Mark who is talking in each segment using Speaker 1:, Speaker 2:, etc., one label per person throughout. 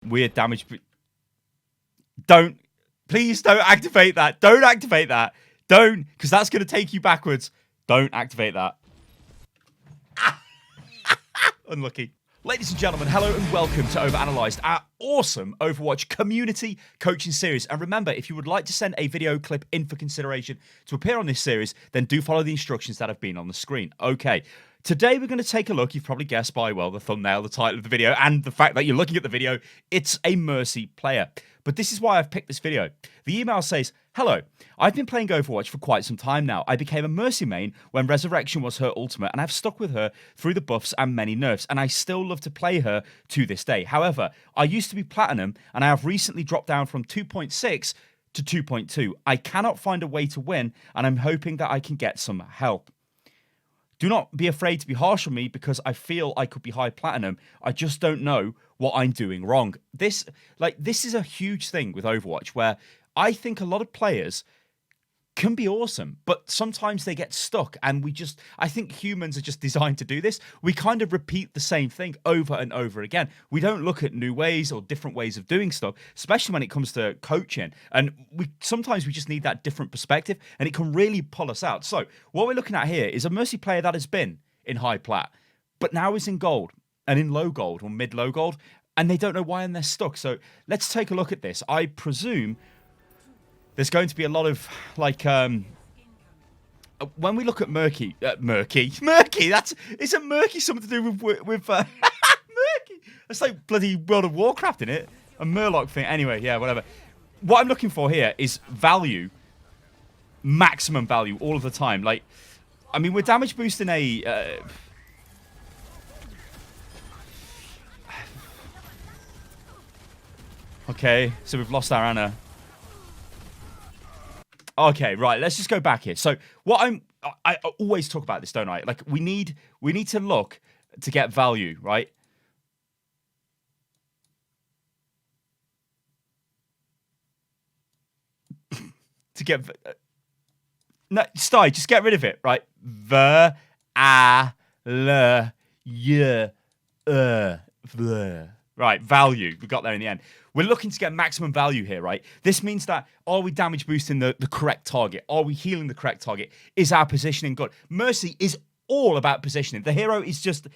Speaker 1: Weird damage. Don't. Please don't activate that. Don't activate that. Don't. Because that's going to take you backwards. Don't activate that. Unlucky. Ladies and gentlemen, hello and welcome to OverAnalyzed, our awesome Overwatch community coaching series. And remember, if you would like to send a video clip in for consideration to appear on this series, then do follow the instructions that have been on the screen. Okay, today we're going to take a look, you've probably guessed by, well, the thumbnail, the title of the video, and the fact that you're looking at the video, it's a Mercy player. But this is why I've picked this video. The email says, hello, I've been playing Overwatch for quite some time now. I became a Mercy main when Resurrection was her ultimate, and I've stuck with her through the buffs and many nerfs, and I still love to play her to this day. However, I used to be Platinum, and I have recently dropped down from 2.6 to 2.2. I cannot find a way to win, and I'm hoping that I can get some help. Do not be afraid to be harsh on me because I feel I could be high platinum. I just don't know what I'm doing wrong. This is a huge thing with Overwatch where I think a lot of players can be awesome, but sometimes they get stuck, and I think humans are just designed to do this. We kind of repeat the same thing over and over again. We don't look at new ways or different ways of doing stuff, especially when it comes to coaching. And sometimes we just need that different perspective, and it can really pull us out. So what we're looking at here is a Mercy player that has been in high plat, but now is in gold and in low gold or mid-low gold, and they don't know why, and they're stuck. So let's take a look at this. I presume there's going to be a lot of, like, when we look at Murky, isn't Murky something to do with Murky? That's like bloody World of Warcraft, in it? A Murloc thing. Anyway, yeah, whatever. What I'm looking for here is value, maximum value, all of the time. Like, I mean, we're damage boosting a... Okay, so we've lost our Ana. Okay, right, let's just go back here. So I always talk about this, don't I? Like, we need to look to get value, right? To get... no, Sty, just get rid of it, right? Right, value. We got there in the end. We're looking to get maximum value here, right? This means that, are we damage boosting the correct target? Are we healing the correct target? Is our positioning good? Mercy is all about positioning. The hero is just,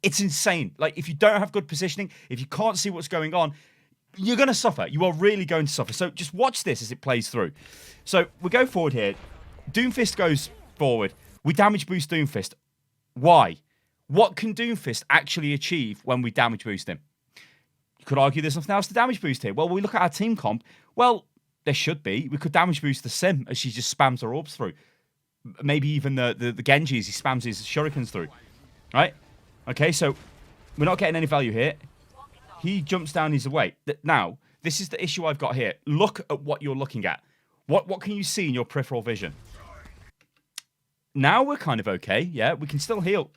Speaker 1: it's insane. Like, if you don't have good positioning, if you can't see what's going on, you're going to suffer. You are really going to suffer. So just watch this as it plays through. So we go forward here. Doomfist goes forward. We damage boost Doomfist. Why? What can Doomfist actually achieve when we damage boost him? You could argue there's nothing else to damage boost here. Well, we look at our team comp. Well, there should be. We could damage boost the Sim as she just spams her orbs through. Maybe even the Genji as he spams his shurikens through. Right? Okay, so we're not getting any value here. He jumps down his way. Now, this is the issue I've got here. Look at what you're looking at. What can you see in your peripheral vision? Now we're kind of okay. Yeah, we can still heal.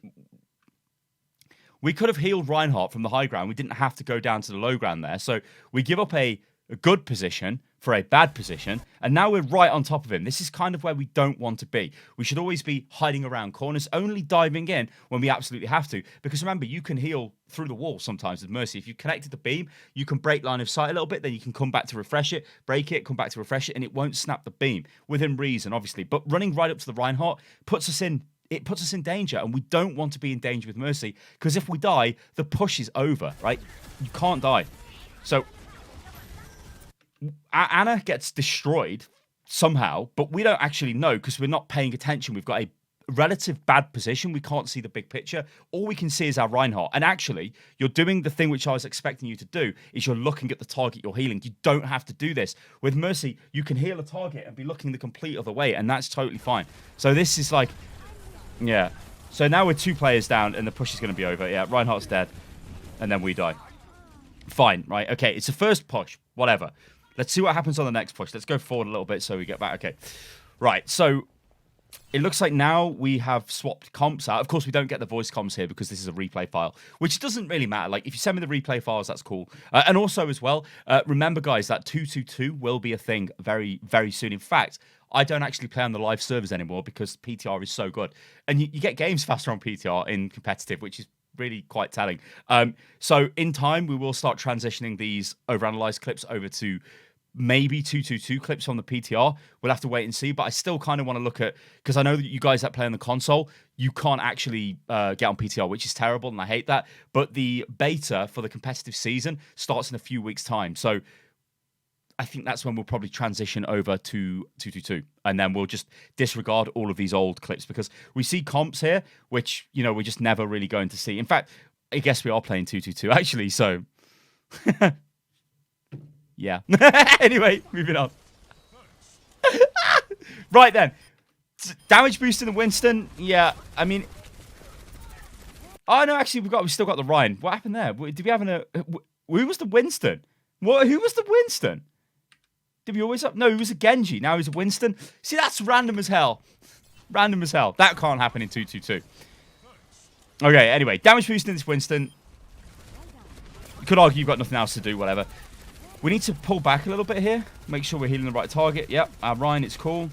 Speaker 1: We could have healed Reinhardt from the high ground. We didn't have to go down to the low ground there. So we give up a good position for a bad position, and now we're right on top of him. This is kind of where we don't want to be. We should always be hiding around corners, only diving in when we absolutely have to. Because remember, you can heal through the wall sometimes with Mercy. If you connected the beam, you can break line of sight a little bit, then you can come back to refresh it, break it, come back to refresh it, and it won't snap the beam. Within reason, obviously. But running right up to the Reinhardt puts us in danger, and we don't want to be in danger with Mercy, because if we die, the push is over, right? You can't die. So Ana gets destroyed somehow, but we don't actually know because we're not paying attention. We've got a relative bad position. We can't see the big picture. All we can see is our Reinhardt. And actually, you're doing the thing which I was expecting you to do, is you're looking at the target you're healing. You don't have to do this. With Mercy, you can heal a target and be looking the complete other way, and that's totally fine. So this is like... yeah. So now we're 2 players down, and the push is going to be over. Yeah, Reinhardt's dead. And then we die. Fine, right? Okay, it's the first push. Whatever. Let's see what happens on the next push. Let's go forward a little bit so we get back. Okay. Right, so it looks like now we have swapped comps out. Of course, we don't get the voice comms here because this is a replay file, which doesn't really matter. Like, if you send me the replay files, that's cool. And also, as well, remember, guys, that 222 will be a thing very, very soon. In fact, I don't actually play on the live servers anymore because PTR is so good. And you get games faster on PTR in competitive, which is really quite telling. So in time, we will start transitioning these overanalyzed clips over to maybe 222 clips on the PTR. We'll have to wait and see, but I still kind of want to look at, because I know that you guys that play on the console, you can't actually get on PTR, which is terrible, and I hate that. But the beta for the competitive season starts in a few weeks' time. So I think that's when we'll probably transition over to 222, and then we'll just disregard all of these old clips, because we see comps here, which, you know, we're just never really going to see. In fact, I guess we are playing 222, actually, so... Yeah. Anyway, moving on. Right then. Damage boost in the Winston. Yeah, I mean... Oh, no, actually, we still got the Ryan. What happened there? Did we have who was the Winston? Who was the Winston? Did we always have... No, he was a Genji. Now he's a Winston. See, that's random as hell. Random as hell. That can't happen in 222. Okay, anyway. Damage boost in this Winston. You could argue you've got nothing else to do, whatever. We need to pull back a little bit here. Make sure we're healing the right target. Yep, Ryan, it's cool.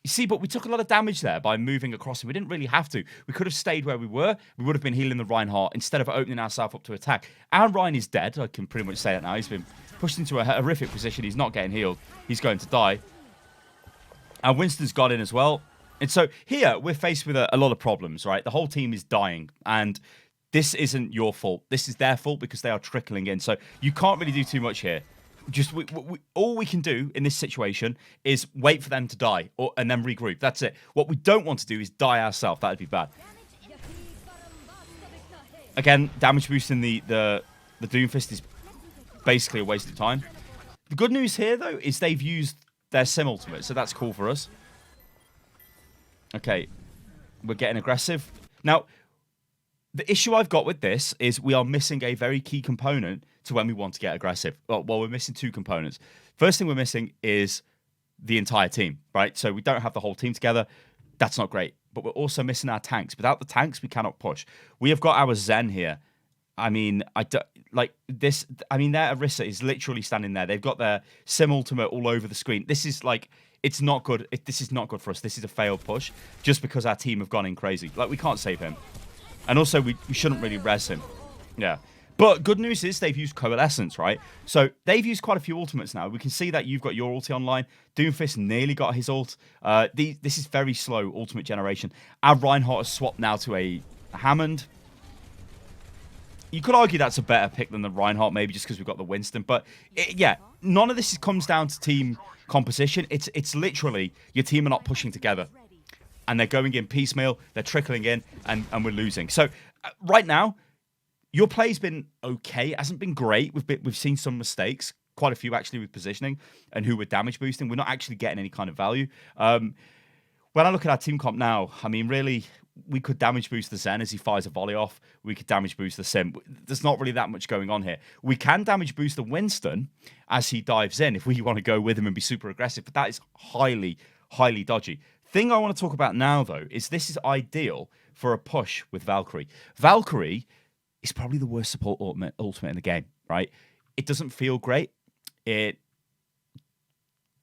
Speaker 1: You see, but we took a lot of damage there by moving across him. We didn't really have to. We could have stayed where we were. We would have been healing the Reinhardt instead of opening ourselves up to attack. Our Ryan is dead. I can pretty much say that now. He's been pushed into a horrific position. He's not getting healed. He's going to die. And Winston's got in as well. And so here, we're faced with a lot of problems, right? The whole team is dying. And... this isn't your fault. This is their fault because they are trickling in. So you can't really do too much here. Just all we can do in this situation is wait for them to die and then regroup. That's it. What we don't want to do is die ourselves. That'd be bad. Again, damage boosting the Doomfist is basically a waste of time. The good news here, though, is they've used their sim ultimate, so that's cool for us. Okay, we're getting aggressive. Now... the issue I've got with this is we are missing a very key component to when we want to get aggressive. Well, we're missing two components. First thing we're missing is the entire team, right? So we don't have the whole team together. That's not great. But we're also missing our tanks. Without the tanks, we cannot push. We have got our Zen here. I mean, their Orisa is literally standing there. They've got their sim ultimate all over the screen. This is like... it's not good. This is not good for us. This is a failed push just because our team have gone in crazy. Like, we can't save him. And also, we shouldn't really res him. Yeah. But good news is they've used Coalescence, right? So they've used quite a few ultimates now. We can see that you've got your ulti online. Doomfist nearly got his ult. This is very slow ultimate generation. Our Reinhardt has swapped now to a Hammond. You could argue that's a better pick than the Reinhardt, maybe just because we've got the Winston. But, yeah, none of this comes down to team composition. It's literally your team are not pushing together. And they're going in piecemeal, they're trickling in, and we're losing. So, right now, your play's been okay. It hasn't been great. We've seen some mistakes, quite a few actually with positioning and who we're damage boosting. We're not actually getting any kind of value. When I look at our team comp now, I mean, really, we could damage boost the Zen as he fires a volley off. We could damage boost the Sim. There's not really that much going on here. We can damage boost the Winston as he dives in if we want to go with him and be super aggressive, but that is highly, highly dodgy. Thing I want to talk about now, though, is this is ideal for a push with Valkyrie. Valkyrie is probably the worst support ultimate in the game, right? It doesn't feel great. It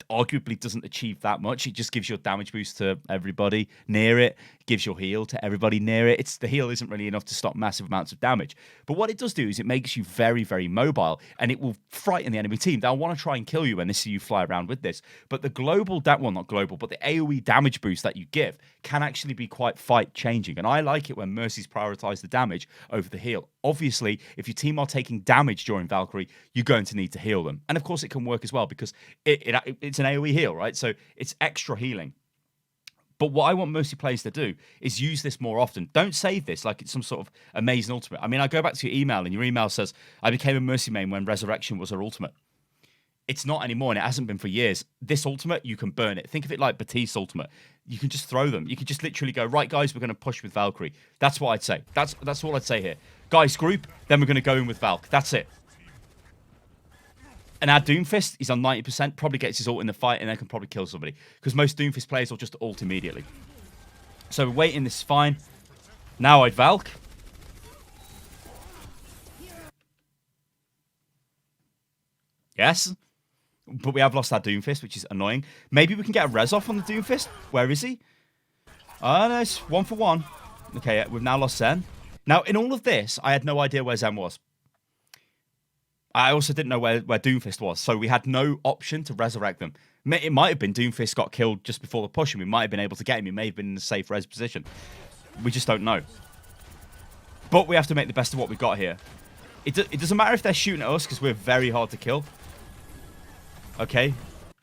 Speaker 1: arguably doesn't achieve that much. It just gives your damage boost to everybody near it. It gives your heal to everybody near it. The heal isn't really enough to stop massive amounts of damage. But what it does do is it makes you very, very mobile, and it will frighten the enemy team. They'll want to try and kill you when they see you fly around with this. But the global, well, not global, but the AoE damage boost that you give can actually be quite fight-changing. And I like it when Mercy's prioritize the damage over the heal. Obviously, if your team are taking damage during Valkyrie, you're going to need to heal them. And of course, it can work as well because it's an AoE heal, right? So it's extra healing. But what I want Mercy players to do is use this more often. Don't save this like it's some sort of amazing ultimate. I mean, I go back to your email, and your email says, I became a Mercy main when Resurrection was her ultimate. It's not anymore, and it hasn't been for years. This ultimate, you can burn it. Think of it like Batiste's ultimate. You can just throw them. You can just literally go, right, guys, we're going to push with Valkyrie. That's what I'd say. That's all I'd say here. Guys, group, then we're going to go in with Valk. That's it. And our Doomfist, he's on 90%, probably gets his ult in the fight, and then can probably kill somebody. Because most Doomfist players will just ult immediately. So we're waiting, this is fine. Now I'd Valk. Yes. But we have lost our Doomfist, which is annoying. Maybe we can get a res off on the Doomfist. Where is he? Oh, no, it's 1 for 1. Okay, we've now lost Zen. Now, in all of this, I had no idea where Zen was. I also didn't know where Doomfist was, so we had no option to resurrect them. It might have been Doomfist got killed just before the push, and we might have been able to get him. He may have been in a safe res position. We just don't know. But we have to make the best of what we've got here. It doesn't matter if they're shooting at us, because we're very hard to kill. Okay.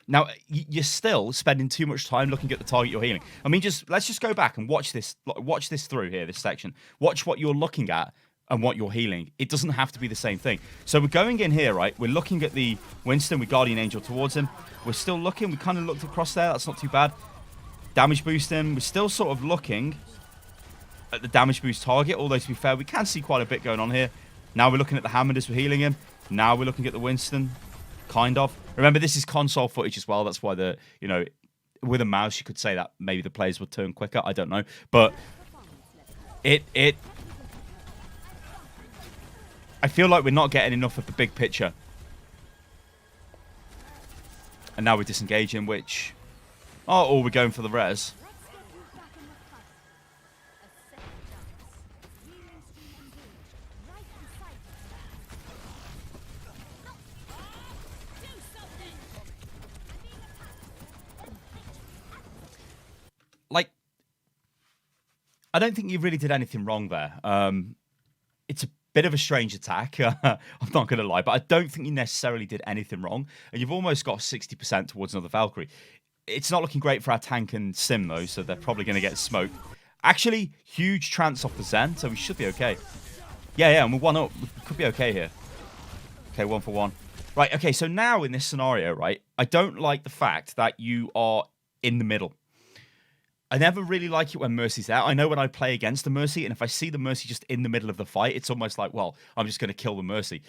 Speaker 1: Now, you're still spending too much time looking at the target you're healing. I mean, let's just go back and watch this through here, this section. Watch what you're looking at and what you're healing. It doesn't have to be the same thing. So we're going in here, right? We're looking at the Winston with Guardian Angel towards him. We're still looking. We kind of looked across there. That's not too bad. Damage boosting. We're still sort of looking at the damage boost target, although to be fair, we can see quite a bit going on here. Now we're looking at the Hammond as we're healing him. Now we're looking at the Winston, kind of. Remember, this is console footage as well. That's why with a mouse, you could say that maybe the players would turn quicker. I don't know. But I feel like we're not getting enough of the big picture. And now we're disengaging, which... Oh, we're going for the res. Like, I don't think you really did anything wrong there. It's a bit of a strange attack. I'm not going to lie, but I don't think you necessarily did anything wrong. And you've almost got 60% towards another Valkyrie. It's not looking great for our tank and Sim, though, so they're probably going to get smoked. Actually, huge trance off the Zen, so we should be okay. Yeah, and we're 1 up. We could be okay here. Okay, 1 for 1. Right, okay, so now in this scenario, right, I don't like the fact that you are in the middle. I never really like it when Mercy's there. I know when I play against the Mercy, and if I see the Mercy just in the middle of the fight, it's almost like, well, I'm just going to kill the Mercy.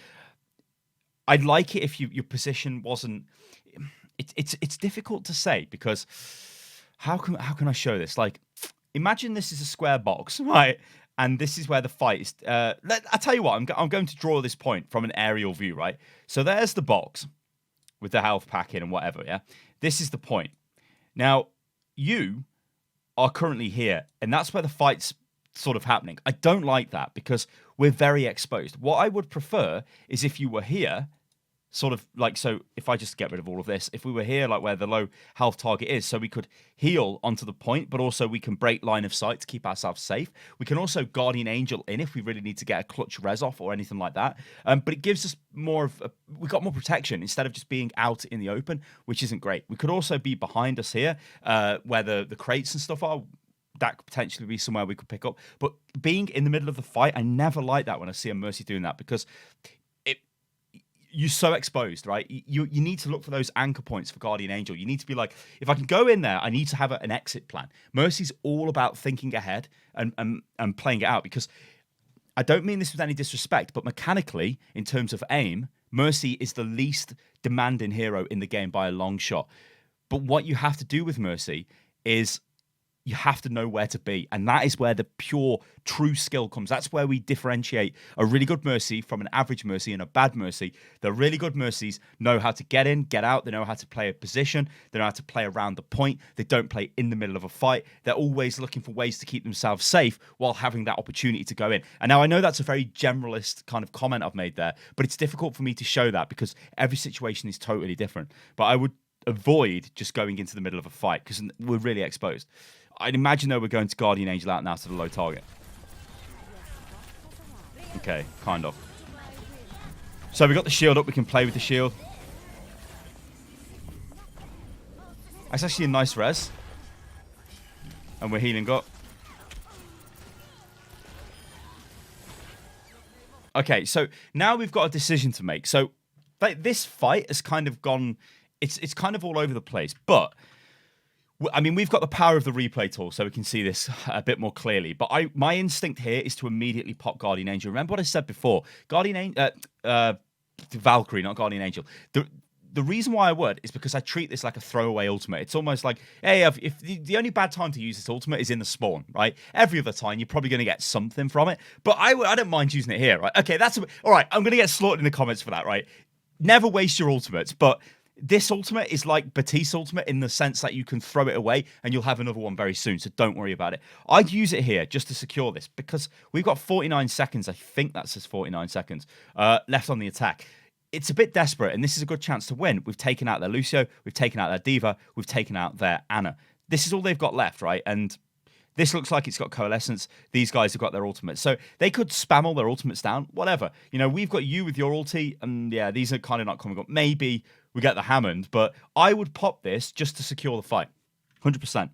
Speaker 1: I'd like it if your position wasn't... It's difficult to say, because how can I show this? Like, imagine this is a square box, right? And this is where the fight is... I'll tell you what, I'm going to draw this point from an aerial view, right? So there's the box with the health pack in and whatever, yeah? This is the point. Now, you are currently here, and that's where the fight's sort of happening. I don't like that, because we're very exposed. What I would prefer is if you were here, sort of like, so if I just get rid of all of this, if we were here, like where the low health target is, so we could heal onto the point, but also we can break line of sight to keep ourselves safe. We can also Guardian Angel in if we really need to get a clutch res off or anything like that. But it gives us more of we got more protection instead of just being out in the open, which isn't great. We could also be behind us here, where the crates and stuff are. That could potentially be somewhere we could pick up. But being in the middle of the fight, I never like that when I see a Mercy doing that, because you're so exposed, right? You need to look for those anchor points for Guardian Angel. You need to be like, if I can go in there, I need to have an exit plan. Mercy's all about thinking ahead and playing it out, because I don't mean this with any disrespect, but mechanically, in terms of aim, Mercy is the least demanding hero in the game by a long shot. But what you have to do with Mercy is you have to know where to be. And that is where the pure, true skill comes. That's where we differentiate a really good Mercy from an average Mercy and a bad Mercy. The really good Mercies know how to get in, get out. They know how to play a position. They know how to play around the point. They don't play in the middle of a fight. They're always looking for ways to keep themselves safe while having that opportunity to go in. And now I know that's a very generalist kind of comment I've made there, but it's difficult for me to show that because every situation is totally different. But I would avoid just going into the middle of a fight because we're really exposed. I'd imagine, though, we're going to Guardian Angel out now to the low target. Okay, kind of. So we got the shield up. We can play with the shield. That's actually a nice res. And we're healing up. Okay, so now we've got a decision to make. So like, this fight has kind of gone... It's kind of all over the place, but... I mean, we've got the power of the replay tool, so we can see this a bit more clearly. But my instinct here is to immediately pop Guardian Angel. Remember what I said before? Valkyrie, not Guardian Angel. The reason why I would is because I treat this like a throwaway ultimate. It's almost like, hey, if the only bad time to use this ultimate is in the spawn, right? Every other time, you're probably going to get something from it. But I don't mind using it here, right? Okay, all right, I'm going to get slaughtered in the comments for that, right? Never waste your ultimates, but... this ultimate is like Batiste ultimate in the sense that you can throw it away and you'll have another one very soon, so don't worry about it. I'd use it here just to secure this because we've got 49 seconds, I think that says 49 seconds, left on the attack. It's a bit desperate, and this is a good chance to win. We've taken out their Lucio, we've taken out their Diva, we've taken out their Ana. This is all they've got left, right? And this looks like it's got Coalescence. These guys have got their ultimates. So they could spam all their ultimates down, whatever. You know, we've got you with your ulti, and yeah, these are kind of not coming up. Maybe we get the Hammond, but I would pop this just to secure the fight. 100%.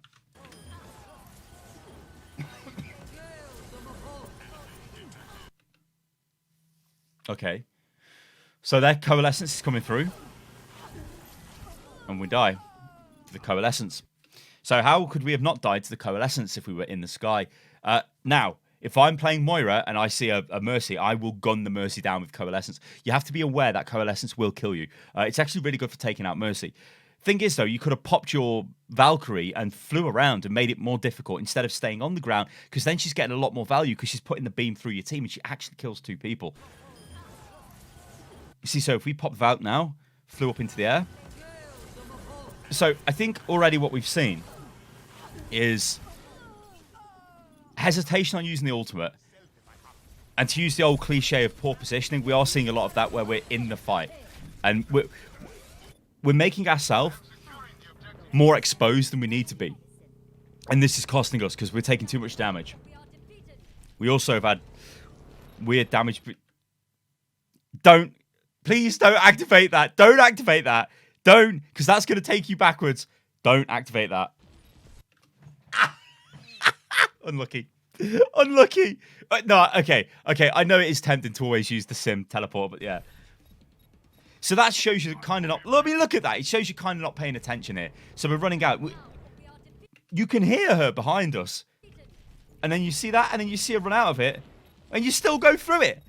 Speaker 1: Okay. So their Coalescence is coming through. And we die. The Coalescence. So how could we have not died to the Coalescence if we were in the sky? Now, if I'm playing Moira and I see a Mercy, I will gun the Mercy down with Coalescence. You have to be aware that Coalescence will kill you. It's actually really good for taking out Mercy. Thing is, though, you could have popped your Valkyrie and flew around and made it more difficult instead of staying on the ground, because then she's getting a lot more value because she's putting the beam through your team and she actually kills 2 people. You see, so if we pop Valk now, flew up into the air. So I think already what we've seen is hesitation on using the ultimate, and to use the old cliche of poor positioning. We are seeing a lot of that where we're in the fight and we're making ourselves more exposed than we need to be, and this is costing us because we're taking too much damage. We also have had weird damage. Please don't activate that. Don't activate that. Don't, because that's going to take you backwards. Don't activate that. Unlucky. Unlucky. No, okay. Okay, I know it is tempting to always use the sim teleport, but yeah. So that shows you kind of not... Look at that. It shows you kind of not paying attention here. So we're running out. You can hear her behind us. And then you see that, and then you see her run out of it. And you still go through it.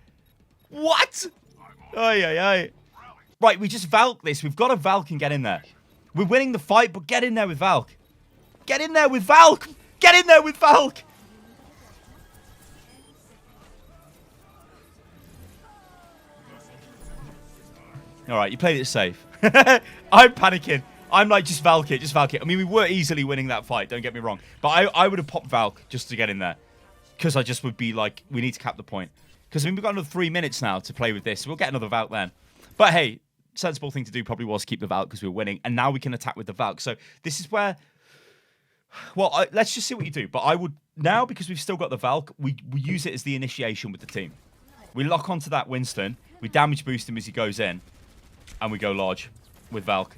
Speaker 1: What? Ay, ay, ay. Right, we just Valk this. We've got a Valk and get in there. We're winning the fight, but get in there with Valk. Get in there with Valk. Get in there with Valk. All right, you played it safe. I'm panicking. I'm like, just Valk it, just Valk it. I mean, we were easily winning that fight, don't get me wrong. But I would have popped Valk just to get in there. Because I just would be like, we need to cap the point. Because I mean, we've got another 3 minutes now to play with this. So we'll get another Valk then. But hey, sensible thing to do probably was keep the Valk because we were winning. And now we can attack with the Valk. So this is where... Well, let's just see what you do. But I would... Now, because we've still got the Valk, we use it as the initiation with the team. We lock onto that Winston. We damage boost him as he goes in. And we go large with Valk.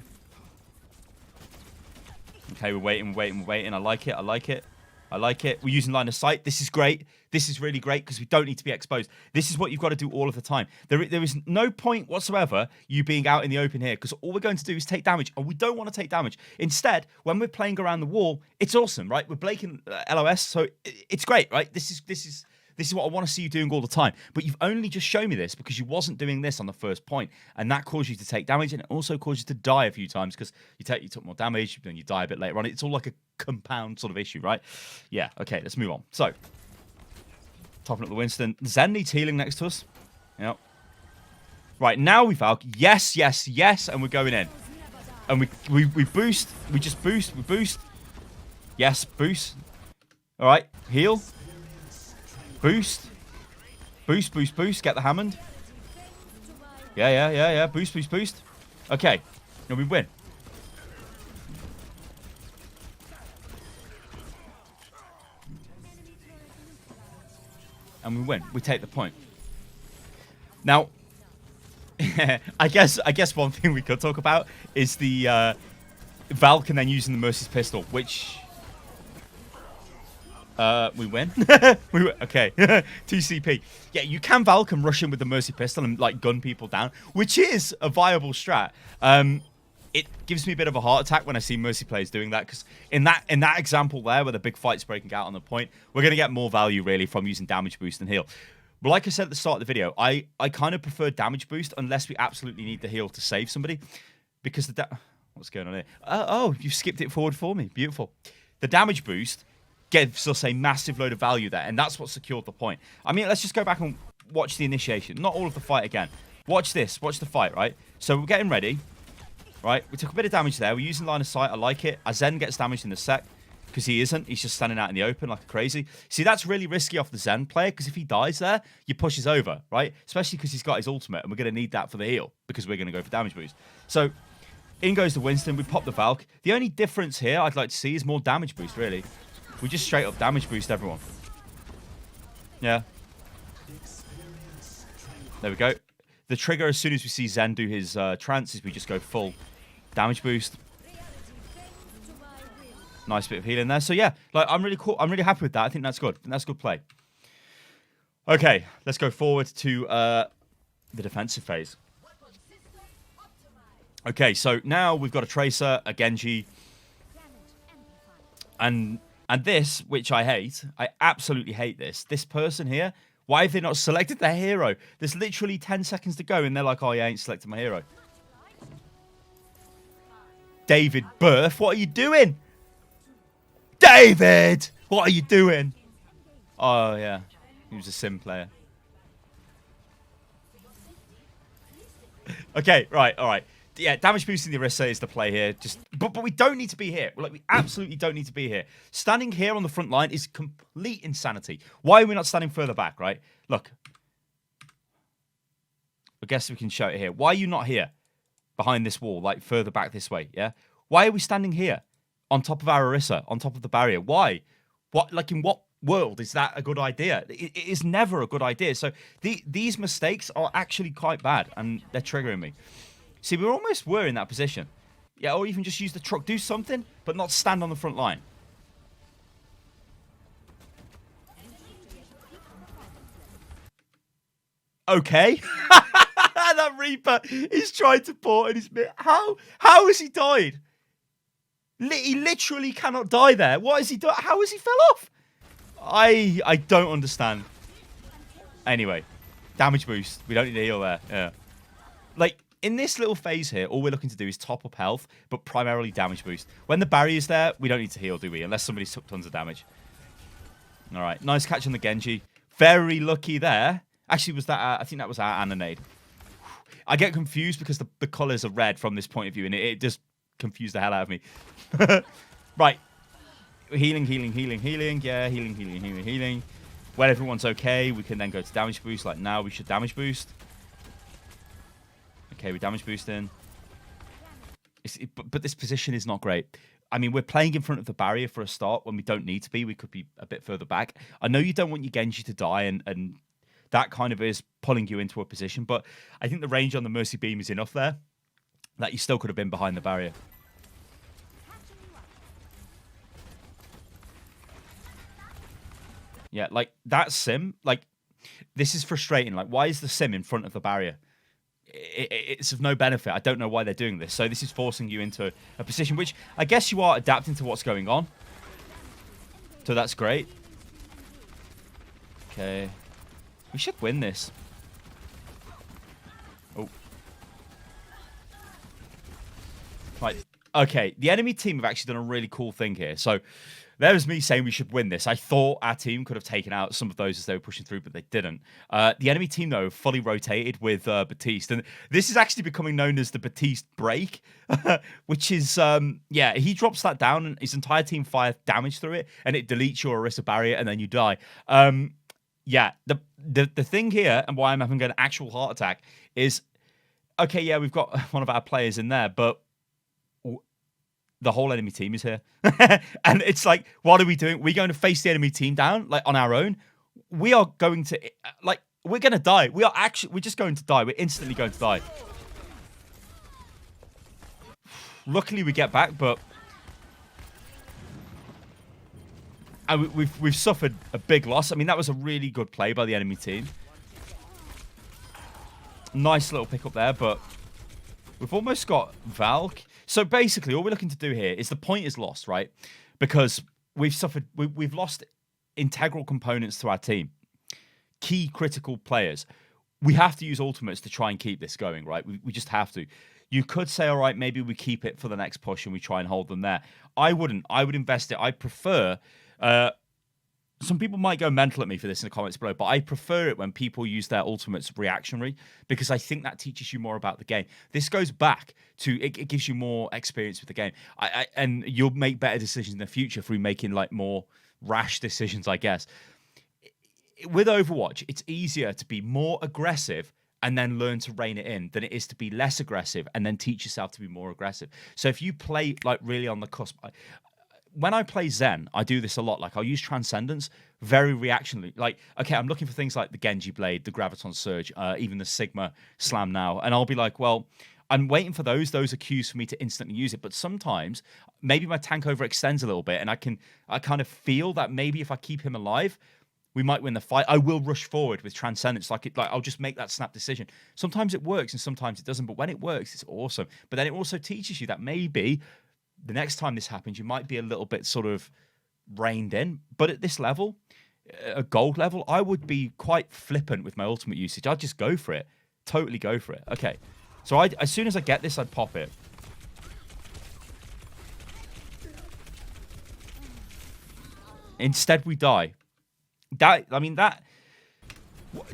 Speaker 1: Okay, we're waiting, we're waiting, we're waiting. I like it, I like it. I like it. We're using line of sight. This is great. This is really great because we don't need to be exposed. This is what you've got to do all of the time. There is no point whatsoever you being out in the open here because all we're going to do is take damage, and we don't want to take damage. Instead, when we're playing around the wall, it's awesome, right? We're breaking LOS, so it's great, right? This is what I want to see you doing all the time. But you've only just shown me this because you wasn't doing this on the first point. And that caused you to take damage, and it also caused you to die a few times because you took more damage, then you die a bit later on. It's all like a compound sort of issue, right? Yeah, okay, let's move on. So, topping up the Winston. Zen needs healing next to us. Yep. Right, now we Valk. Yes, yes, yes, and we're going in. And we boost. We just boost. We boost. Yes, boost. All right, heal. Boost. Boost, boost, boost. Get the Hammond. Yeah. Boost, boost, boost. Okay. Now we win. And we win. We take the point. Now, I guess one thing we could talk about is the Valk and then using the Mercy's pistol, which... we win. We win. Okay. 2 CP. Yeah, you can Valk and rush in with the Mercy pistol and like gun people down, which is a viable strat. It gives me a bit of a heart attack when I see Mercy players doing that, because in that example there where the big fight's breaking out on the point, we're going to get more value really from using damage boost and heal. But like I said at the start of the video, I kind of prefer damage boost unless we absolutely need the heal to save somebody, because what's going on here? Oh, you skipped it forward for me. Beautiful. The damage boost gives us a massive load of value there, and that's what secured the point. I mean, let's just go back and watch the initiation. Not all of the fight again. Watch this. Watch the fight, right? So we're getting ready. Right? We took a bit of damage there. We're using line of sight. I like it. Our Zen gets damaged in a sec because he isn't. He's just standing out in the open like crazy. See, that's really risky off the Zen player because if he dies there, you push his over, right? Especially because he's got his ultimate and we're going to need that for the heal because we're going to go for damage boost. So in goes the Winston. We pop the Valk. The only difference here I'd like to see is more damage boost, really. We just straight up damage boost everyone. Yeah. There we go. The trigger, as soon as we see Zen do his trance, is we just go full damage boost. Nice bit of healing there. So yeah, like I'm really cool. I'm really happy with that. I think that's good. I think that's good play. Okay, let's go forward to the defensive phase. Okay, so now we've got a Tracer, a Genji, and this, which I hate. I absolutely hate this. This person here. Why have they not selected their hero? There's literally 10 seconds to go, and they're like, oh, yeah, I ain't selected my hero. David Berth, what are you doing? David! What are you doing? Oh, yeah. He was a sim player. Okay, right, all right. Yeah, damage boosting the Orisa is the play here. But we don't need to be here. Like, we absolutely don't need to be here. Standing here on the front line is complete insanity. Why are we not standing further back, right? Look. I guess we can show it here. Why are you not here? Behind this wall, like further back this way, yeah? Why are we standing here? On top of our Orisa, on top of the barrier? Why? What? Like, in what world is that a good idea? It is never a good idea. So these mistakes are actually quite bad, and they're triggering me. See, we were in that position. Yeah, or even just use the truck. Do something, but not stand on the front line. Okay. That Reaper is trying to port in his mid. How has he died? He literally cannot die there. What has he done? How has he fell off? I don't understand. Anyway, damage boost. We don't need to heal there. Yeah. Like, in this little phase here, all we're looking to do is top up health, but primarily damage boost. When the barrier's there, we don't need to heal, do we? Unless somebody's took tons of damage. All right, nice catch on the Genji. Very lucky there. Actually, was that? I think that was our Ananade. I get confused because the colors are red from this point of view, and it just confused the hell out of me. Right, healing. Yeah, healing. When everyone's okay, we can then go to damage boost. Like now, we should damage boost. Okay, we're damage boosting. But this position is not great. I mean, we're playing in front of the barrier for a start when we don't need to be. We could be a bit further back. I know you don't want your Genji to die, and that kind of is pulling you into a position. But I think the range on the Mercy Beam is enough there that you still could have been behind the barrier. Yeah, like, that sim, like, this is frustrating. Like, why is the sim in front of the barrier? It's of no benefit. I don't know why they're doing this. So this is forcing you into a position which I guess you are adapting to what's going on. So that's great. Okay. We should win this. Oh. Right. Okay. The enemy team have actually done a really cool thing here. So there was me saying we should win this. I thought our team could have taken out some of those as they were pushing through, but they didn't. The enemy team, though, fully rotated with Baptiste. And this is actually becoming known as the Baptiste break, which is, yeah, he drops that down and his entire team fire damage through it, and it deletes your Orisa barrier, and then you die. Yeah, the thing here, and why I'm having an actual heart attack, is, okay, yeah, we've got one of our players in there, but the whole enemy team is here. And it's like, what are we doing? We're going to face the enemy team down, like, on our own. We are going to, like, we're going to die. We're just going to die. We're instantly going to die. Luckily, we get back, but we've suffered a big loss. I mean, that was a really good play by the enemy team. Nice little pick up there, but we've almost got Valk. So basically, all we're looking to do here is the point is lost, right? Because we've lost integral components to our team. Key critical players. We have to use ultimates to try and keep this going, right? We just have to. You could say, all right, maybe we keep it for the next push and we try and hold them there. I wouldn't. I would invest it. I prefer some people might go mental at me for this in the comments below, but I prefer it when people use their ultimates reactionary, because I think that teaches you more about the game. This goes back to, it gives you more experience with the game. And you'll make better decisions in the future through making like more rash decisions, I guess. With Overwatch, it's easier to be more aggressive and then learn to rein it in than it is to be less aggressive and then teach yourself to be more aggressive. So if you play like really on the cusp, when I play Zen, I do this a lot. Like, I'll use Transcendence very reactionally. Like, okay, I'm looking for things like the Genji Blade, the Graviton Surge, even the Sigma Slam now. And I'll be like, well, I'm waiting for those. Those are cues for me to instantly use it. But sometimes maybe my tank overextends a little bit, and I kind of feel that maybe if I keep him alive, we might win the fight. I will rush forward with Transcendence. Like I'll just make that snap decision. Sometimes it works and sometimes it doesn't. But when it works, it's awesome. But then it also teaches you that maybe the next time this happens, you might be a little bit sort of reined in. But at this level, a gold level, I would be quite flippant with my ultimate usage. I'd just go for it. Totally go for it. Okay. So as soon as I get this, I'd pop it. Instead, we die.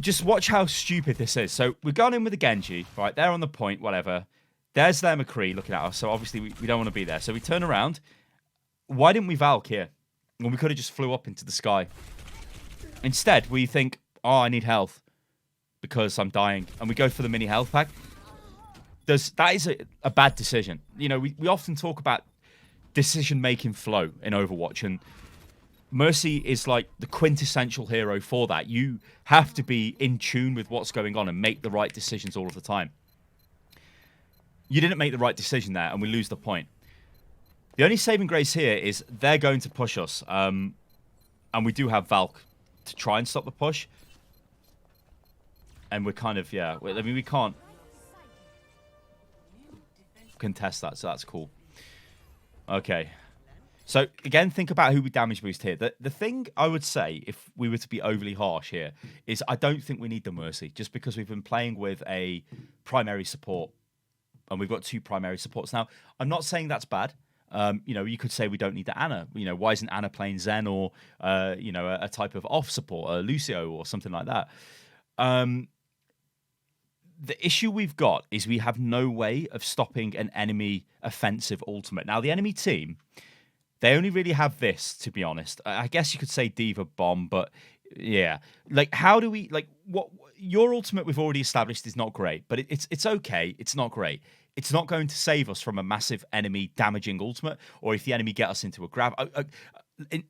Speaker 1: Just watch how stupid this is. So we've gone in with the Genji, right? They're on the point, whatever. There's their McCree looking at us. So obviously we don't want to be there. So we turn around. Why didn't we Valk here? When we could have just flew up into the sky. Instead, we think, oh, I need health because I'm dying. And we go for the mini health pack. That is a bad decision. You know, we often talk about decision-making flow in Overwatch, and Mercy is like the quintessential hero for that. You have to be in tune with what's going on and make the right decisions all of the time. You didn't make the right decision there, and we lose the point. The only saving grace here is they're going to push us, and we do have Valk to try and stop the push. And we're kind of, yeah, I mean, we can't contest that, so that's cool. Okay. So, again, think about who we damage boost here. The thing I would say, if we were to be overly harsh here, is I don't think we need the Mercy, just because we've been playing with a primary support, and we've got 2 primary supports. Now, I'm not saying that's bad. You know, you could say we don't need the Ana. You know, why isn't Ana playing Zen or, you know, a type of off support, a Lucio or something like that? The issue we've got is we have no way of stopping an enemy offensive ultimate. Now, the enemy team, they only really have this, to be honest. I guess you could say Diva Bomb, but yeah. Like, how do we, like, what your ultimate we've already established is not great, but it's okay. It's not great. It's not going to save us from a massive enemy damaging ultimate, or if the enemy get us into a grab.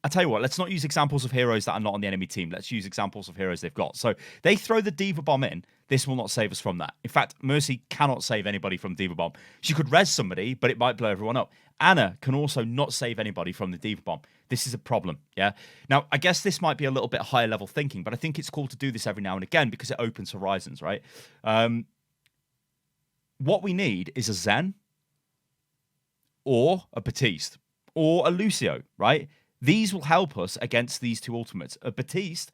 Speaker 1: I tell you what, let's not use examples of heroes that are not on the enemy team. Let's use examples of heroes they've got. So they throw the Diva Bomb in. This will not save us from that. In fact, Mercy cannot save anybody from Diva Bomb. She could res somebody, but it might blow everyone up. Ana can also not save anybody from the Diva Bomb. This is a problem, yeah? Now, I guess this might be a little bit higher level thinking, but I think it's cool to do this every now and again because it opens horizons, right? What we need is a Zen or a Batiste or a Lucio, right? These will help us against these 2 ultimates. A Batiste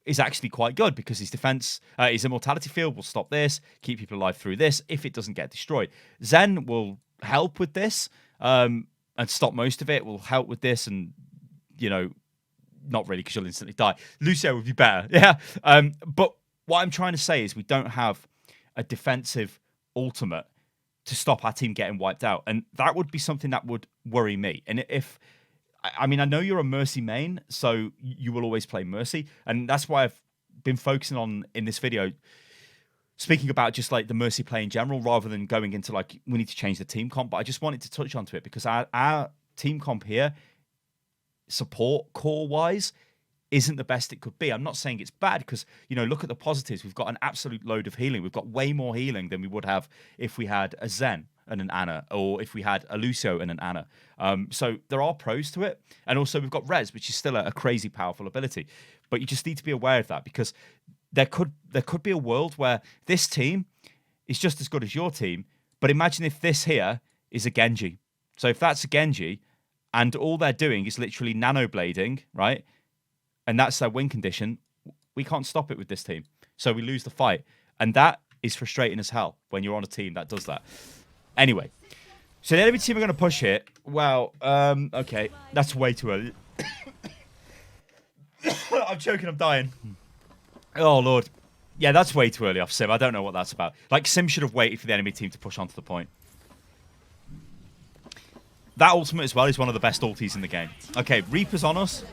Speaker 1: is actually quite good because his defense, his immortality field will stop this, keep people alive through this if it doesn't get destroyed. Zen will help with this and stop most of it, will help with this, and, you know, not really because you'll instantly die. Lucio would be better, yeah. But what I'm trying to say is we don't have a defensive ultimate to stop our team getting wiped out, and that would be something that would worry me. And if, I mean, I know you're a Mercy main, so you will always play Mercy, and that's why I've been focusing on, in this video, speaking about just like the Mercy play in general, rather than going into like, we need to change the team comp. But I just wanted to touch onto it because our team comp here, support core-wise, isn't the best it could be. I'm not saying it's bad because, you know, look at the positives. We've got an absolute load of healing. We've got way more healing than we would have if we had a Zen and an Ana, or if we had a Lucio and an Ana. So there are pros to it. And also we've got Res, which is still a crazy powerful ability. But you just need to be aware of that, because there could be a world where this team is just as good as your team. But imagine if this here is a Genji. So if that's a Genji and all they're doing is literally nanoblading, right? And that's their win condition, we can't stop it with this team. So we lose the fight. And that is frustrating as hell when you're on a team that does that. Anyway, so the enemy team are going to push it. Well, okay, that's way too early. I'm choking, I'm dying. Oh, Lord. Yeah, that's way too early off Sim. I don't know what that's about. Like, Sim should have waited for the enemy team to push onto the point. That ultimate as well is one of the best ultis in the game. Okay, Reaper's on us.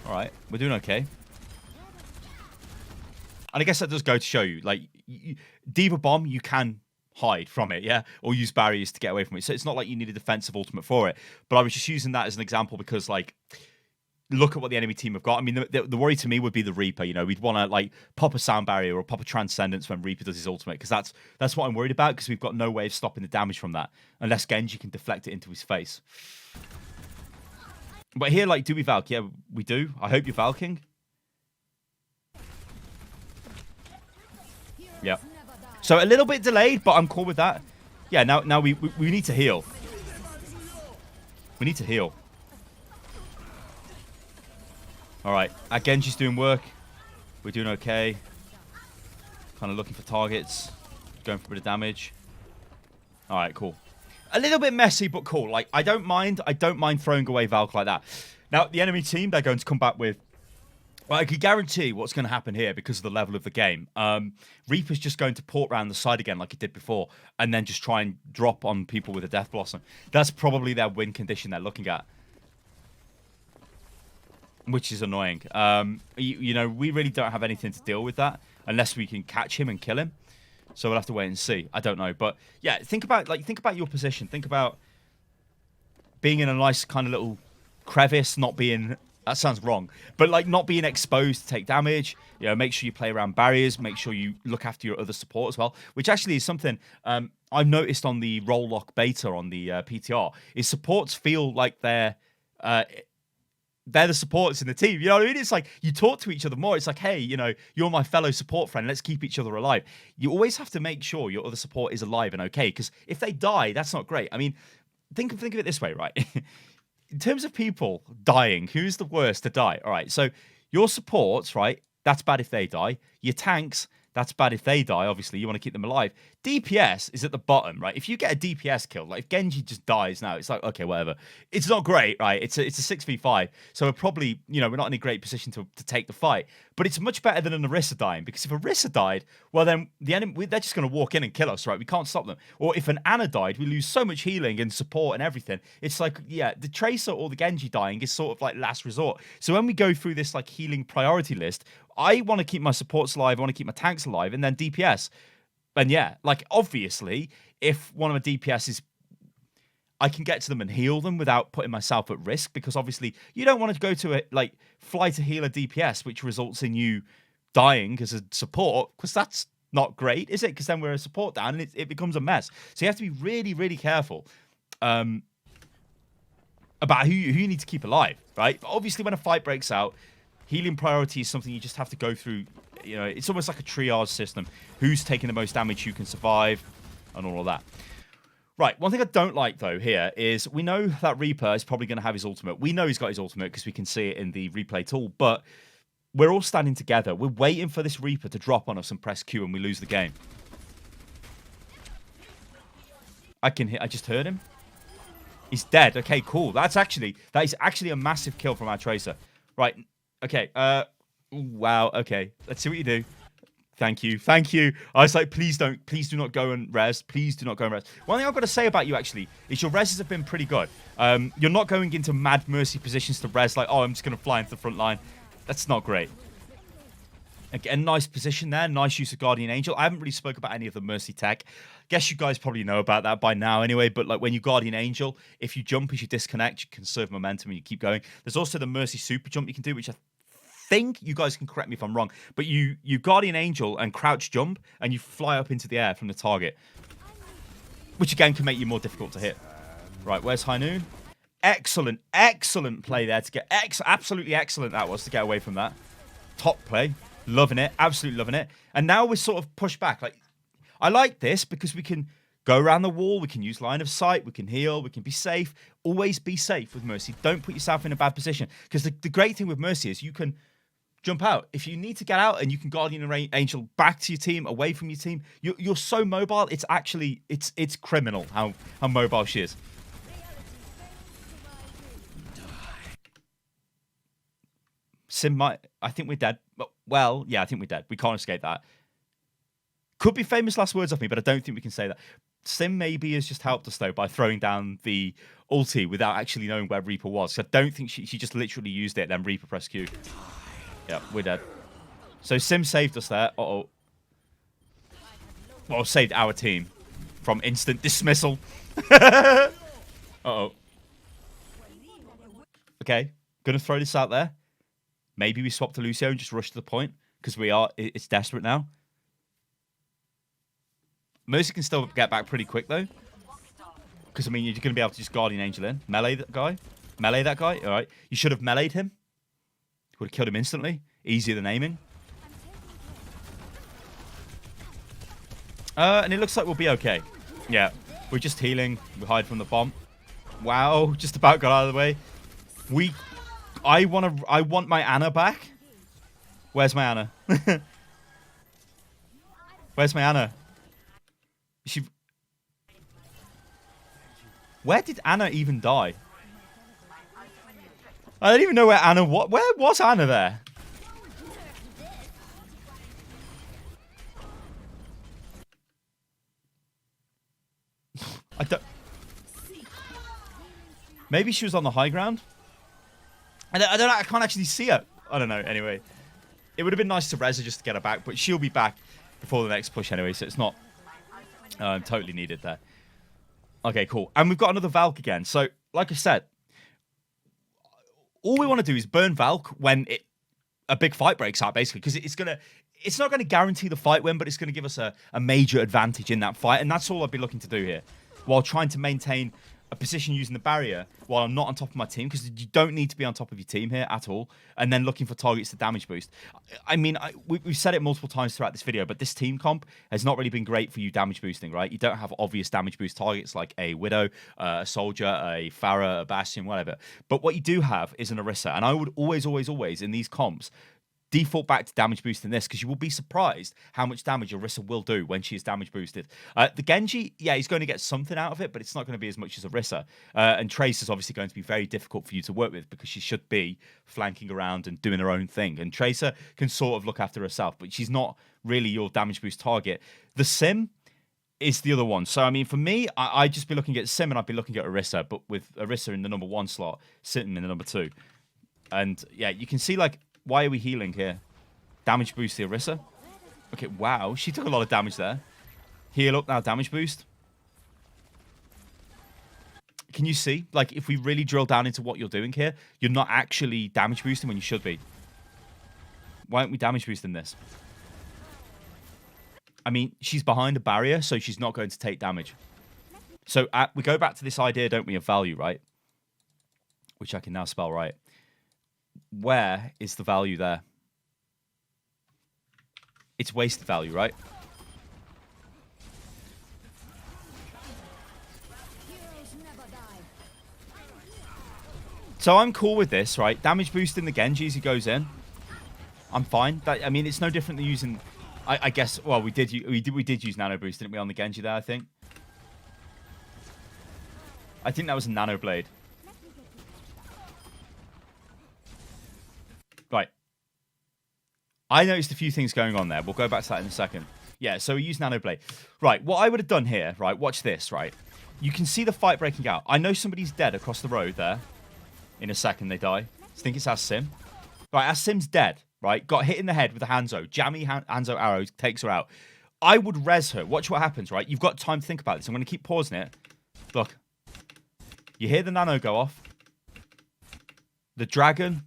Speaker 1: Alright, we're doing okay. And I guess that does go to show you, like, D.Va Bomb, you can hide from it, yeah? Or use barriers to get away from it. So it's not like you need a defensive ultimate for it. But I was just using that as an example because, like, look at what the enemy team have got. I mean, the worry to me would be the Reaper. You know, we'd want to, like, pop a sound barrier or pop a transcendence when Reaper does his ultimate because that's what I'm worried about because we've got no way of stopping the damage from that unless Genji can deflect it into his face. But here, like, do we Valk? Yeah, we do. I hope you're Valking. Yeah. So a little bit delayed, but I'm cool with that. Yeah, now we need to heal. We need to heal. Alright, our Genji's doing work. We're doing okay. Kind of looking for targets. Going for a bit of damage. Alright, cool. A little bit messy, but cool. Like, I don't mind throwing away Valk like that. Now, the enemy team, they're going to come back with... Well, I can guarantee what's going to happen here because of the level of the game. Reaper's just going to port round the side again like he did before and then just try and drop on people with a Death Blossom. That's probably their win condition they're looking at. Which is annoying. You know, we really don't have anything to deal with that unless we can catch him and kill him. So we'll have to wait and see. I don't know. But, yeah, think about your position. Think about being in a nice kind of little crevice, not being... That sounds wrong. But, like, not being exposed to take damage. You know, make sure you play around barriers. Make sure you look after your other support as well. Which actually is something I've noticed on the roll lock beta on the PTR. Is supports feel like they're the supports in the team. You know what I mean? It's like you talk to each other more. It's like, hey, you know, you're my fellow support friend. Let's keep each other alive. You always have to make sure your other support is alive and okay. Because if they die, that's not great. I mean, think of it this way, right? In terms of people dying, who's the worst to die? All right, so your supports, right? That's bad if they die. Your tanks, that's bad if they die. Obviously, you want to keep them alive. DPS is at the bottom, right? If you get a DPS kill, like if Genji just dies now, it's like, okay, whatever. It's not great, right? It's a 6v5. So we're probably, you know, we're not in a great position to take the fight. But it's much better than an Orisa dying. Because if Orisa died, well, then the enemy, they're just going to walk in and kill us, right? We can't stop them. Or if an Ana died, we lose so much healing and support and everything. It's like, yeah, the Tracer or the Genji dying is sort of like last resort. So when we go through this like healing priority list, I want to keep my supports alive. I want to keep my tanks alive. And then DPS. And yeah, like obviously, if one of my DPS is, I can get to them and heal them without putting myself at risk because obviously you don't want to go to it like fly to heal a DPS, which results in you dying as a support because that's not great, is it? Because then we're a support down and it becomes a mess. So you have to be really, really careful about who you need to keep alive, right? But obviously, when a fight breaks out, healing priority is something you just have to go through. You know, it's almost like a triage system. Who's taking the most damage, who can survive, and all of that. Right, one thing I don't like, though, here is we know that Reaper is probably going to have his ultimate. We know he's got his ultimate because we can see it in the replay tool, but we're all standing together. We're waiting for this Reaper to drop on us and press Q, and we lose the game. I just heard him. He's dead. Okay, cool. That is actually a massive kill from our Tracer. Right, okay. Wow, okay. Let's see what you do. Thank you. Thank you. I was like, please do not go and res. Please do not go and res. One thing I've got to say about you, actually, is your reses have been pretty good. You're not going into mad Mercy positions to res, like, oh, I'm just going to fly into the front line. That's not great. Again, nice position there. Nice use of Guardian Angel. I haven't really spoke about any of the Mercy tech. Guess you guys probably know about that by now anyway, but like when you Guardian Angel, if you jump as you disconnect, you conserve momentum and you keep going. There's also the Mercy super jump you can do, which I think, you guys can correct me if I'm wrong, but you Guardian Angel and crouch jump and you fly up into the air from the target, which again can make you more difficult to hit. Right, where's High Noon? Excellent play there to get absolutely excellent that was to get away from that. Top play, loving it, absolutely loving it. And now we're sort of pushed back. Like, I like this because we can go around the wall, we can use line of sight, we can heal, we can be safe. Always be safe with Mercy. Don't put yourself in a bad position because the great thing with Mercy is you can jump out. If you need to get out and you can Guardian Angel back to your team, away from your team, you're so mobile. It's actually, it's criminal how mobile she is. Sim might, I think we're dead. Well, yeah, I think we're dead. We can't escape that. Could be famous last words of me, but I don't think we can say that. Sim maybe has just helped us, though, by throwing down the ulti without actually knowing where Reaper was. So I don't think she just literally used it, then Reaper pressed Q. Yeah, we're dead. So Sim saved us there. Uh-oh. Well, saved our team from instant dismissal. Uh-oh. Okay, gonna throw this out there. Maybe we swap to Lucio and just rush to the point, because it's desperate now. Mercy can still get back pretty quick, though. Because, I mean, you're going to be able to just Guardian Angel in. Melee that guy. Melee that guy. All right. You should have meleeed him. Would have killed him instantly. Easier than aiming. And it looks like we'll be okay. Yeah. We're just healing. We hide from the bomb. Wow. Just about got out of the way. I want my Ana back. Where's my Ana? Where's my Ana? Where did Ana even die? I don't even know where Ana was. Where was Ana there? I don't. Maybe she was on the high ground. I don't know. I can't actually see her. I don't know. Anyway, it would have been nice to res her just to get her back, but she'll be back before the next push anyway, so it's not totally needed there. Okay, cool. And we've got another Valk again. So, like I said, all we want to do is burn Valk when a big fight breaks out, basically, because it's not going to guarantee the fight win, but it's going to give us a major advantage in that fight, and that's all I'd be looking to do here, while trying to maintain a position using the barrier while I'm not on top of my team, because you don't need to be on top of your team here at all, and then looking for targets to damage boost. I mean, we've said it multiple times throughout this video, but this team comp has not really been great for you damage boosting, right? You don't have obvious damage boost targets like a Widow, a Soldier, a Pharah, a Bastion, whatever. But what you do have is an Orisa, and I would always in these comps default back to damage boosting this, because you will be surprised how much damage Orisa will do when she is damage boosted. The Genji, yeah, he's going to get something out of it, but it's not going to be as much as Orisa. And Trace is obviously going to be very difficult for you to work with, because she should be flanking around and doing her own thing. And Tracer can sort of look after herself, but she's not really your damage boost target. The Sim is the other one. So, I mean, for me, I'd just be looking at Sim and I'd be looking at Orisa, but with Orisa in the number 1 slot, sitting in the number 2. And, yeah, you can see, like, why are we healing here? Damage boost the Orisa. Okay, wow. She took a lot of damage there. Heal up now, damage boost. Can you see? Like, if we really drill down into what you're doing here, you're not actually damage boosting when you should be. Why aren't we damage boosting this? I mean, she's behind a barrier, so she's not going to take damage. So we go back to this idea, don't we, of value, right? Which I can now spell right. Where is the value there? It's wasted value, right? So I'm cool with this, right? Damage boosting the Genji as he goes in. I'm fine. I mean, it's no different than using. I guess. Well, we did use nano boost, didn't we, on the Genji there? I think that was a nano blade. Right. I noticed a few things going on there. We'll go back to that in a second. Yeah, so we use Nano Blade. Right, what I would have done here, right, watch this, right? You can see the fight breaking out. I know somebody's dead across the road there. In a second, they die. I think it's Sim. Right, Sim's dead, right? Got hit in the head with a Hanzo. Jammy Hanzo arrow takes her out. I would res her. Watch what happens, right? You've got time to think about this. I'm going to keep pausing it. Look. You hear the nano go off. The dragon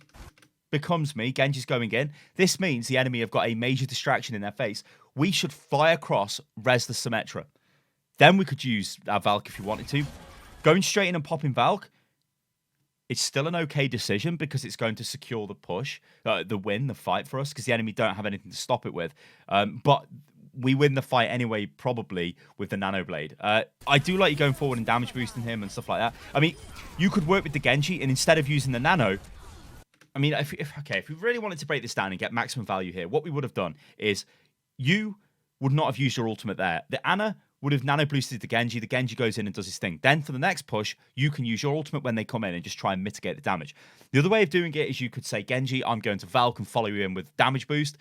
Speaker 1: becomes me. Genji's going in. This means the enemy have got a major distraction in their face. We should fly across, res the Symmetra. Then we could use our Valk if you wanted to. Going straight in and popping Valk, it's still an okay decision because it's going to secure the push, the win, the fight for us, because the enemy don't have anything to stop it with. But we win the fight anyway, probably, with the Nano Blade. I do like you going forward and damage boosting him and stuff like that. I mean, you could work with the Genji, and instead of using the Nano, I mean, if we really wanted to break this down and get maximum value here, what we would have done is you would not have used your ultimate there. The Ana would have nano boosted the Genji. The Genji goes in and does his thing. Then for the next push, you can use your ultimate when they come in and just try and mitigate the damage. The other way of doing it is you could say, Genji, I'm going to Valk and follow you in with damage boost.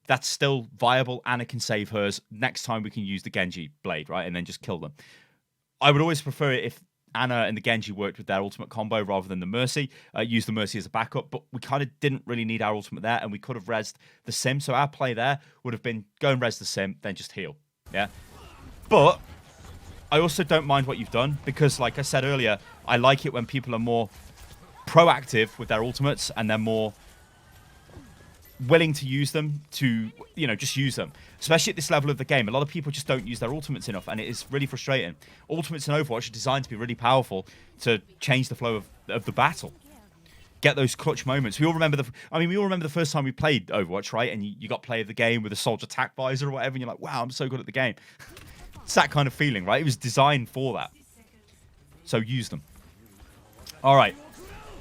Speaker 1: That's still viable. Ana can save hers. Next time we can use the Genji blade, right? And then just kill them. I would always prefer it if Ana and the Genji worked with their ultimate combo rather than the Mercy. Use the Mercy as a backup, but we kind of didn't really need our ultimate there, and we could have rezzed the Sim. So our play there would have been go and res the Sim, then just heal. Yeah. But I also don't mind what you've done because, like I said earlier, I like it when people are more proactive with their ultimates and they're more willing to use them to, you know, just use them. Especially at this level of the game. A lot of people just don't use their ultimates enough, and it is really frustrating. Ultimates in Overwatch are designed to be really powerful to change the flow of the battle. Get those clutch moments. We all remember the first time we played Overwatch, right? And you got play of the game with a soldier tac visor or whatever, and you're like, wow, I'm so good at the game. It's that kind of feeling, right? It was designed for that. So use them. All right.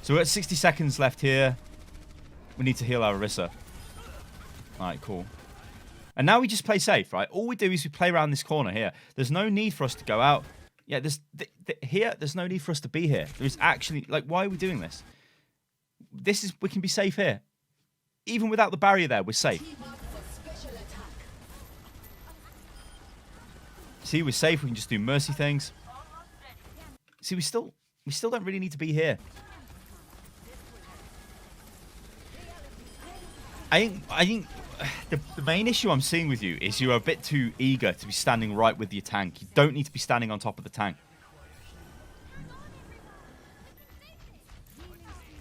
Speaker 1: So we're at 60 seconds left here. We need to heal our Orisa. All right, cool. And now we just play safe, right? All we do is we play around this corner here. There's no need for us to go out. Yeah, there's no need for us to be here. There's actually, like, why are we doing this? We can be safe here. Even without the barrier there, we're safe. See, we're safe. We can just do Mercy things. See, we still don't really need to be here. I think the main issue I'm seeing with you is you're a bit too eager to be standing right with your tank. You don't need to be standing on top of the tank.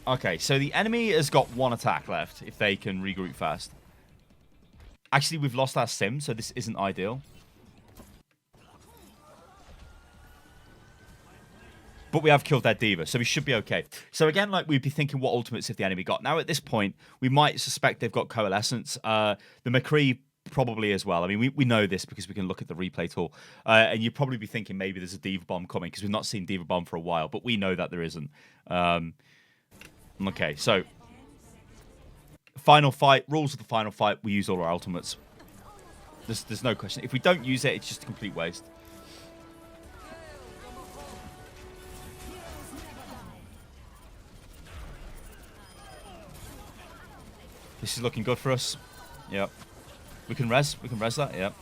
Speaker 1: Okay, so the enemy has got one attack left if they can regroup fast. Actually, we've lost our Sim, so this isn't ideal. But we have killed their D.Va, so we should be okay. So again, like, we'd be thinking what ultimates have the enemy got. Now at this point, we might suspect they've got Coalescence. The McCree probably as well. I mean, we know this because we can look at the replay tool. And you'd probably be thinking maybe there's a D.Va bomb coming because we've not seen D.Va bomb for a while. But we know that there isn't. Okay, so final fight. Rules of the final fight. We use all our ultimates. There's no question. If we don't use it, it's just a complete waste. This is looking good for us. Yep. We can res that. Yep.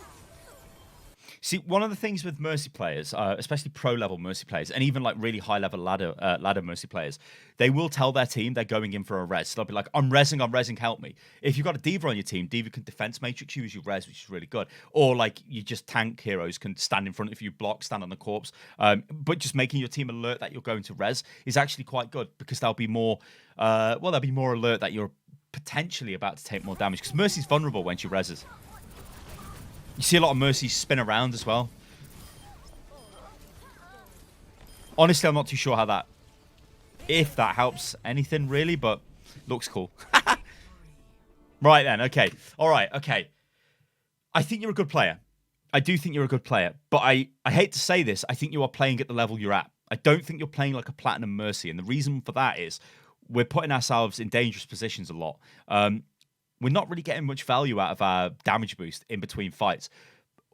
Speaker 1: See, one of the things with Mercy players, especially pro-level Mercy players, and even like really high-level ladder Mercy players, they will tell their team they're going in for a res. So they'll be like, I'm resing, help me. If you've got a D.Va on your team, D.Va can defense matrix you as your res, which is really good. Or like you just tank heroes can stand in front of you, block, stand on the corpse. But just making your team alert that you're going to res is actually quite good because they'll be more, they'll be more alert that you're potentially about to take more damage because Mercy's vulnerable when she reses. You see a lot of Mercy spin around as well. Honestly, I'm not too sure if that helps anything really, but looks cool. Right then, okay. All right, okay. I think you're a good player. I do think you're a good player, but I hate to say this, I think you are playing at the level you're at. I don't think you're playing like a Platinum Mercy, and the reason for that is we're putting ourselves in dangerous positions a lot. We're not really getting much value out of our damage boost in between fights.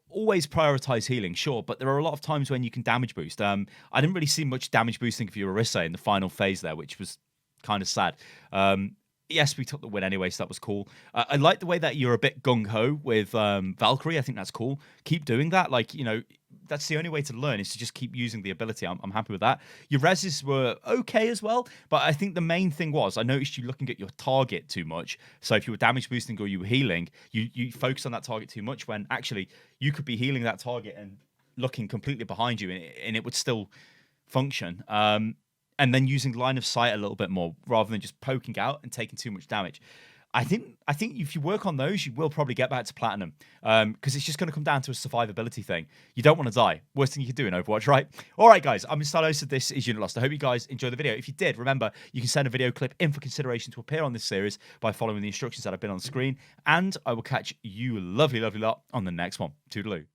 Speaker 1: Always prioritize healing, sure, but there are a lot of times when you can damage boost. I didn't really see much damage boosting for your Orisa in the final phase there, which was kind of sad. Yes, we took the win anyway, so that was cool. I like the way that you're a bit gung-ho with Valkyrie. I think that's cool. Keep doing that. Like, you know, that's the only way to learn is to just keep using the ability. I'm happy with that. Your reses were okay as well, but I think the main thing was I noticed you looking at your target too much. So if you were damage boosting or you were healing, you focused on that target too much when actually you could be healing that target and looking completely behind you and it would still function. And then using line of sight a little bit more rather than just poking out and taking too much damage. I think if you work on those, you will probably get back to Platinum because it's just going to come down to a survivability thing. You don't want to die. Worst thing you can do in Overwatch, right? All right, guys. I'm Stylos. This is Unit Lost. I hope you guys enjoyed the video. If you did, remember, you can send a video clip in for consideration to appear on this series by following the instructions that have been on the screen. And I will catch you lovely, lovely lot on the next one. Toodaloo.